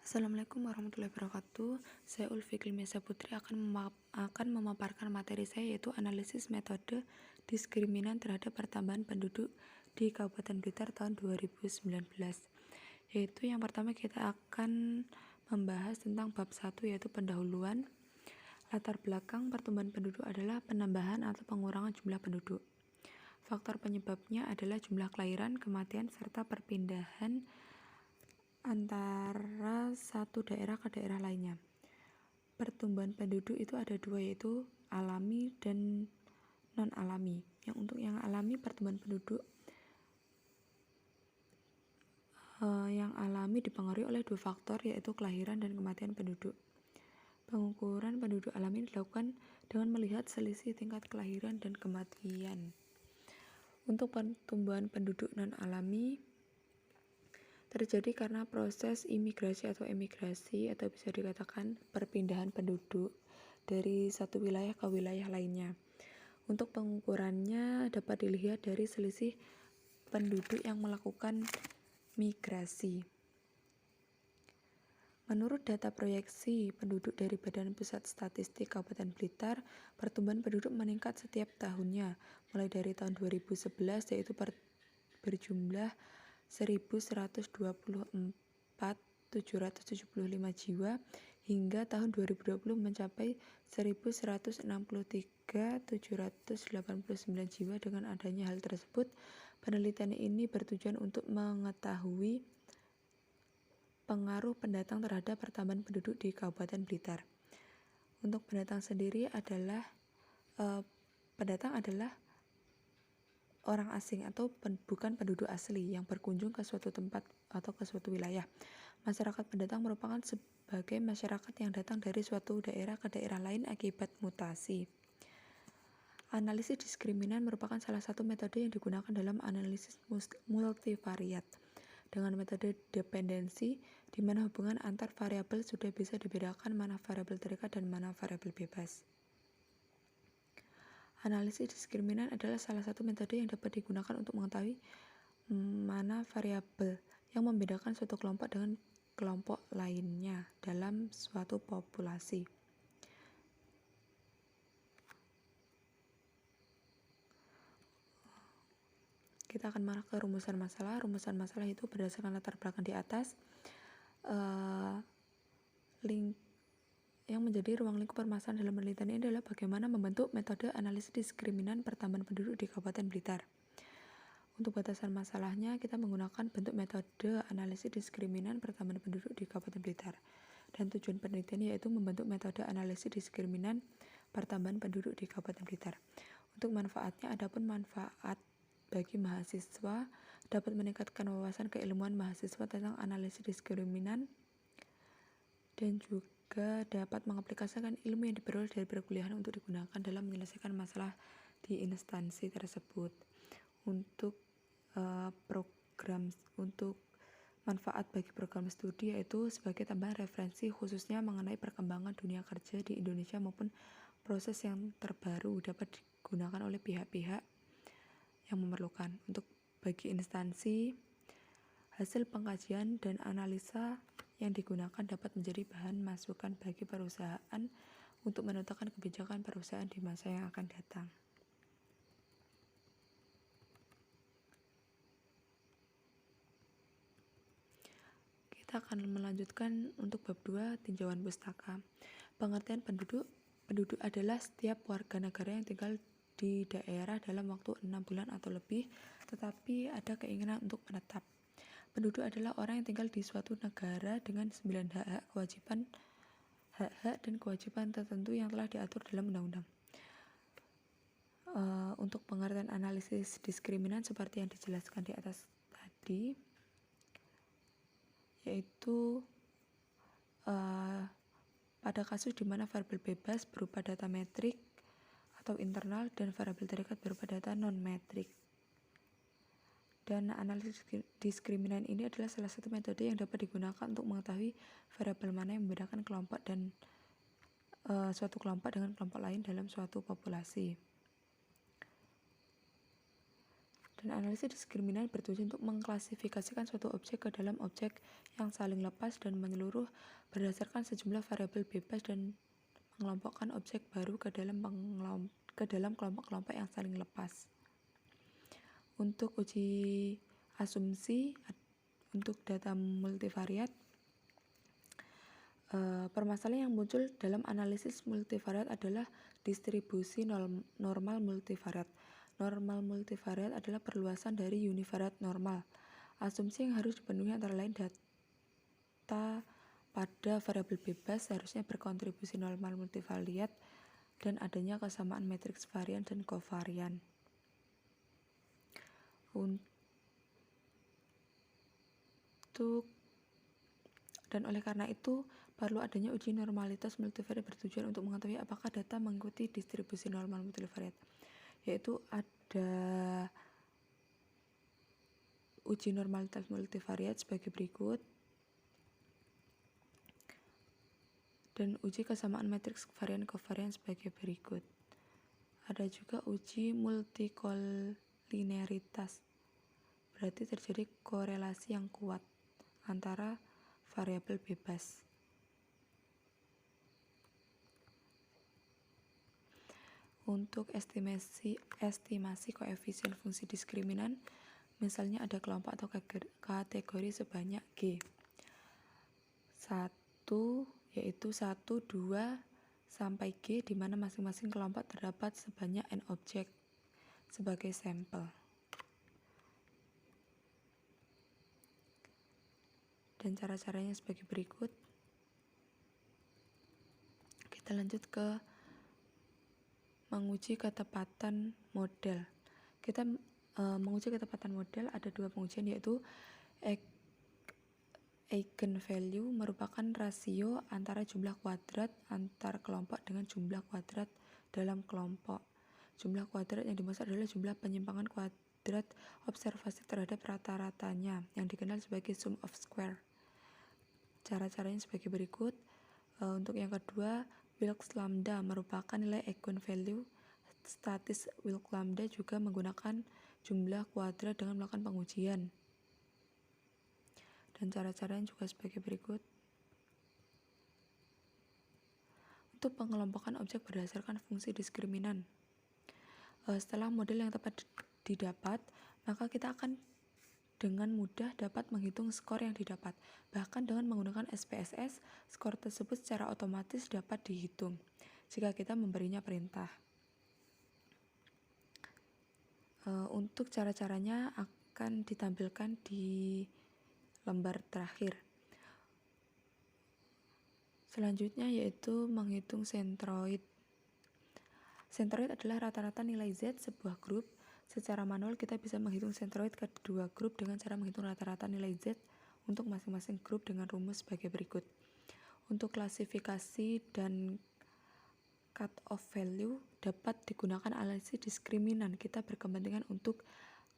Assalamualaikum warahmatullahi wabarakatuh. Saya Ulfi Kilmiasa Putri akan memaparkan materi saya, yaitu analisis metode diskriminan terhadap pertambahan penduduk di Kabupaten Blitar tahun 2019. Yaitu yang pertama kita akan membahas tentang bab 1, yaitu pendahuluan. Latar belakang pertumbuhan penduduk adalah penambahan atau pengurangan jumlah penduduk. Faktor penyebabnya adalah jumlah kelahiran, kematian, serta perpindahan antara satu daerah ke daerah lainnya. Pertumbuhan penduduk itu ada dua, yaitu alami dan non-alami. Untuk yang alami, pertumbuhan penduduk yang alami dipengaruhi oleh dua faktor, yaitu kelahiran dan kematian penduduk. Pengukuran penduduk alami dilakukan dengan melihat selisih tingkat kelahiran dan kematian. Untuk pertumbuhan penduduk non-alami terjadi karena proses imigrasi atau emigrasi, atau bisa dikatakan perpindahan penduduk dari satu wilayah ke wilayah lainnya. Untuk pengukurannya dapat dilihat dari selisih penduduk yang melakukan migrasi. Menurut data proyeksi penduduk dari Badan Pusat Statistik Kabupaten Blitar, pertumbuhan penduduk meningkat setiap tahunnya, mulai dari tahun 2011 yaitu berjumlah 1.124.775 jiwa hingga tahun 2020 mencapai 1.163.789 jiwa. Dengan adanya hal tersebut, penelitian ini bertujuan untuk mengetahui pengaruh pendatang terhadap pertambahan penduduk di Kabupaten Blitar. Untuk pendatang sendiri adalah pendatang adalah orang asing atau bukan penduduk asli yang berkunjung ke suatu tempat atau ke suatu wilayah. Masyarakat pendatang merupakan sebagai masyarakat yang datang dari suatu daerah ke daerah lain akibat mutasi. Analisis diskriminan merupakan salah satu metode yang digunakan dalam analisis multivariat. Dengan metode dependensi, di mana hubungan antar variabel sudah bisa dibedakan mana variabel terikat dan mana variabel bebas. Analisis diskriminan adalah salah satu metode yang dapat digunakan untuk mengetahui mana variabel yang membedakan suatu kelompok dengan kelompok lainnya dalam suatu populasi. Kita akan mengarah ke rumusan masalah. Rumusan masalah itu berdasarkan latar belakang di atas. Yang menjadi ruang lingkup permasalahan dalam penelitian ini adalah bagaimana membentuk metode analisis diskriminan pertambahan penduduk di Kabupaten Blitar. Untuk batasan masalahnya, kita menggunakan bentuk metode analisis diskriminan pertambahan penduduk di Kabupaten Blitar. Dan tujuan penelitian yaitu membentuk metode analisis diskriminan pertambahan penduduk di Kabupaten Blitar. Untuk manfaatnya, adapun manfaat bagi mahasiswa dapat meningkatkan wawasan keilmuan mahasiswa tentang analisis diskriminan dan juga dapat mengaplikasikan ilmu yang diperoleh dari perkuliahan untuk digunakan dalam menyelesaikan masalah di instansi tersebut. Untuk manfaat bagi program studi yaitu sebagai tambahan referensi khususnya mengenai perkembangan dunia kerja di Indonesia maupun proses yang terbaru dapat digunakan oleh pihak-pihak yang memerlukan. Untuk bagi instansi, hasil pengkajian dan analisa yang digunakan dapat menjadi bahan masukan bagi perusahaan untuk menentukan kebijakan perusahaan di masa yang akan datang. Kita akan melanjutkan untuk bab 2, tinjauan pustaka. Pengertian penduduk. Penduduk adalah setiap warga negara yang tinggal di daerah dalam waktu 6 bulan atau lebih, tetapi ada keinginan untuk menetap. Penduduk adalah orang yang tinggal di suatu negara dengan 9 hak-hak dan kewajiban tertentu yang telah diatur dalam undang-undang. Untuk pengertian analisis diskriminan seperti yang dijelaskan di atas tadi, yaitu pada kasus di mana variabel bebas berupa data metrik atau internal dan variabel terikat berupa data non-metrik. Dan analisis diskriminan ini adalah salah satu metode yang dapat digunakan untuk mengetahui variabel mana yang membedakan kelompok dan suatu kelompok dengan kelompok lain dalam suatu populasi. Dan analisis diskriminan bertujuan untuk mengklasifikasikan suatu objek ke dalam objek yang saling lepas dan menyeluruh berdasarkan sejumlah variabel bebas dan mengelompokkan objek baru ke dalam kelompok-kelompok yang saling lepas. Untuk uji asumsi untuk data multivariat, permasalahan yang muncul dalam analisis multivariat adalah distribusi normal multivariat. Normal multivariat adalah perluasan dari univariat normal. Asumsi yang harus dipenuhi antara lain data pada variabel bebas seharusnya berkontribusi normal multivariat dan adanya kesamaan matriks varian dan kovarian. Dan oleh karena itu perlu adanya uji normalitas multivariat bertujuan untuk mengetahui apakah data mengikuti distribusi normal multivariat, yaitu ada uji normalitas multivariat sebagai berikut dan uji kesamaan matriks varian kovarian sebagai berikut. Ada juga uji multikolineritas, berarti terjadi korelasi yang kuat antara variabel bebas. Untuk estimasi koefisien fungsi diskriminan, misalnya ada kelompok atau kategori sebanyak G. 1 yaitu 1, 2, sampai G di mana masing-masing kelompok terdapat sebanyak N objek sebagai sampel. Dan cara-caranya sebagai berikut. Kita lanjut ke menguji ketepatan model. Kita menguji ketepatan model ada dua pengujian, yaitu eigenvalue merupakan rasio antara jumlah kuadrat antar kelompok dengan jumlah kuadrat dalam kelompok. Jumlah kuadrat yang dimaksud adalah jumlah penyimpangan kuadrat observasi terhadap rata-ratanya yang dikenal sebagai sum of square. Cara-caranya sebagai berikut. Untuk yang kedua, Wilks lambda merupakan nilai eigenvalue statis. Wilks lambda juga menggunakan jumlah kuadrat dengan melakukan pengujian. Dan cara-caranya juga sebagai berikut. Untuk pengelompokan objek berdasarkan fungsi diskriminan. Setelah model yang tepat didapat, maka kita akan dengan mudah dapat menghitung skor yang didapat. Bahkan dengan menggunakan SPSS, skor tersebut secara otomatis dapat dihitung jika kita memberinya perintah. Untuk cara-caranya akan ditampilkan di lembar terakhir. Selanjutnya yaitu menghitung sentroid. Sentroid adalah rata-rata nilai Z sebuah grup. Secara manual kita bisa menghitung sentroid ke dua grup dengan cara menghitung rata-rata nilai Z untuk masing-masing grup dengan rumus sebagai berikut. Untuk klasifikasi dan cut-off value dapat digunakan analisis diskriminan. Kita berkepentingan untuk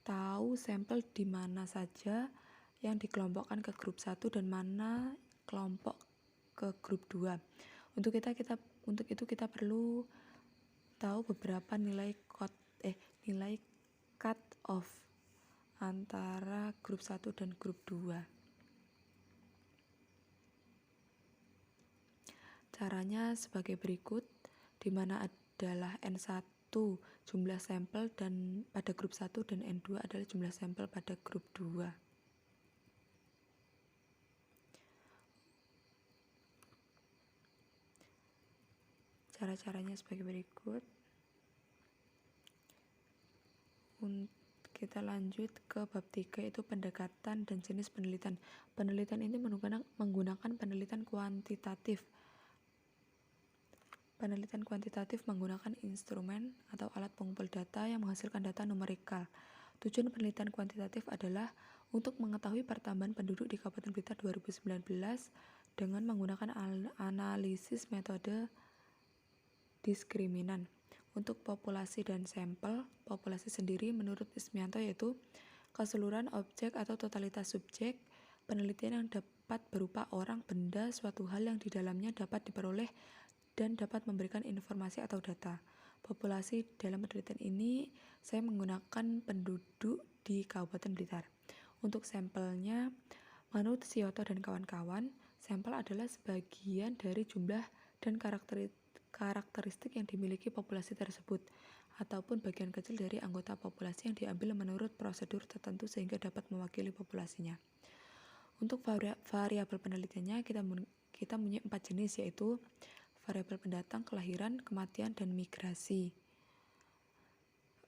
tahu sampel di mana saja yang dikelompokkan ke grup 1 dan mana kelompok ke grup 2. Untuk itu kita perlu tahu beberapa nilai cut off antara grup 1 dan grup 2. Caranya sebagai berikut, di mana adalah N1 jumlah sampel dan pada grup 1 dan N2 adalah jumlah sampel pada grup 2. Cara-caranya sebagai berikut. Kita lanjut ke bab 3, yaitu pendekatan dan jenis penelitian. Penelitian ini menggunakan penelitian kuantitatif. Penelitian kuantitatif menggunakan instrumen atau alat pengumpul data yang menghasilkan data numerikal. Tujuan penelitian kuantitatif adalah untuk mengetahui pertambahan penduduk di Kabupaten Blitar 2019 dengan menggunakan analisis metode diskriminan. Untuk populasi dan sampel, populasi sendiri menurut Ismianto yaitu keseluruhan objek atau totalitas subjek. Penelitian yang dapat berupa orang, benda, suatu hal yang di dalamnya dapat diperoleh dan dapat memberikan informasi atau data. Populasi dalam penelitian ini saya menggunakan penduduk di Kabupaten Blitar. Untuk sampelnya, menurut Sioto dan kawan-kawan, sampel adalah sebagian dari jumlah dan karakteristik yang dimiliki populasi tersebut, ataupun bagian kecil dari anggota populasi yang diambil menurut prosedur tertentu sehingga dapat mewakili populasinya. Untuk variabel penelitiannya, kita punya 4 jenis, yaitu variabel pendatang, kelahiran, kematian, dan migrasi,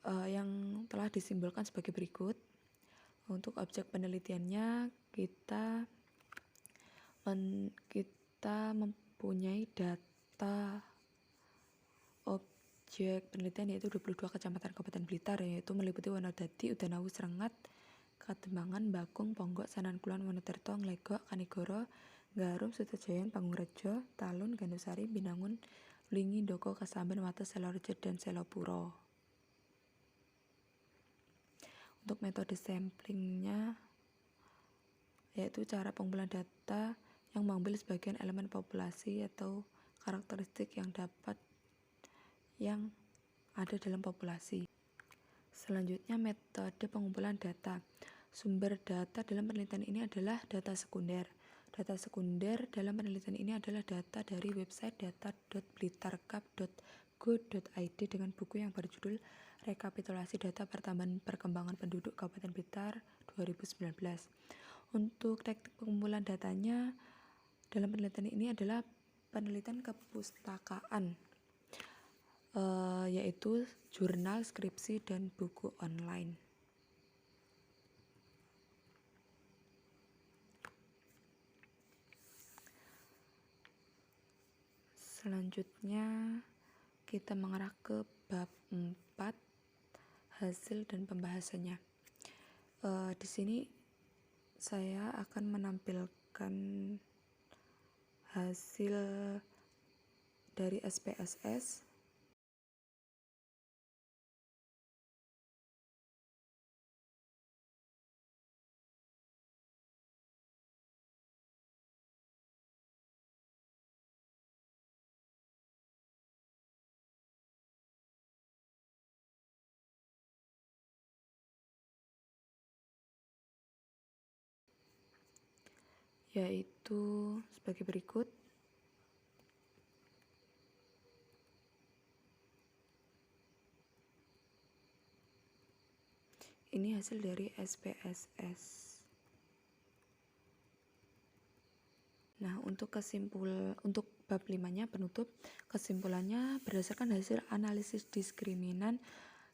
yang telah disimbolkan sebagai berikut. Untuk objek penelitiannya, kita mempunyai data objek penelitian yaitu 22 kecamatan Kabupaten Blitar, yaitu meliputi Wonodadi, Udanawu, Srengat, Kademangan, Bakung, Ponggok, Sanankulon, Wonotirto, Nglegok, Kanigoro, Garum, Sutojoyon, Pangurajo, Talun, Gandusari, Binangun, Lingi, Ndoko, Kasamben, Wates, Selorejo, dan Selopuro. Untuk metode samplingnya, yaitu cara pengumpulan data yang mengambil sebagian elemen populasi atau karakteristik yang ada dalam populasi. Selanjutnya, metode pengumpulan data. Sumber data dalam penelitian ini adalah data sekunder. Data sekunder dalam penelitian ini adalah data dari website data.blitarkap.go.id dengan buku yang berjudul Rekapitulasi Data Pertambahan Perkembangan Penduduk Kabupaten Blitar 2019. Untuk teknik pengumpulan datanya dalam penelitian ini adalah penelitian kepustakaan, yaitu jurnal, skripsi, dan buku online. Selanjutnya kita mengarah ke bab 4, hasil dan pembahasannya. Di sini saya akan menampilkan hasil dari SPSS, yaitu sebagai berikut. Ini hasil dari SPSS. Nah, untuk bab 5-nya penutup, kesimpulannya berdasarkan hasil analisis diskriminan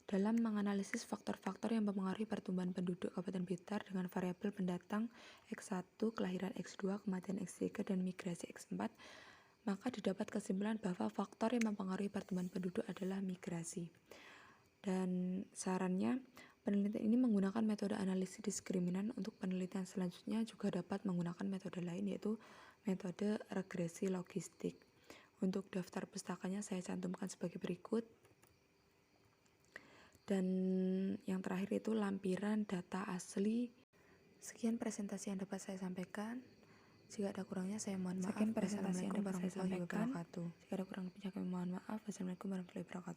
dalam menganalisis faktor-faktor yang mempengaruhi pertumbuhan penduduk Kabupaten Blitar dengan variabel pendatang X1, kelahiran X2, kematian X3, dan migrasi X4, maka didapat kesimpulan bahwa faktor yang mempengaruhi pertumbuhan penduduk adalah migrasi. Dan sarannya, penelitian ini menggunakan metode analisis diskriminan. Untuk penelitian selanjutnya juga dapat menggunakan metode lain, yaitu metode regresi logistik. Untuk daftar pustakanya saya cantumkan sebagai berikut. Dan yang terakhir itu lampiran data asli. Sekian presentasi yang dapat saya sampaikan. Jika ada kurangnya saya mohon maaf. Wassalamualaikum warahmatullahi wabarakatuh. Jika ada kurang lebihnya kami mohon maaf. Wassalamualaikum warahmatullahi wabarakatuh.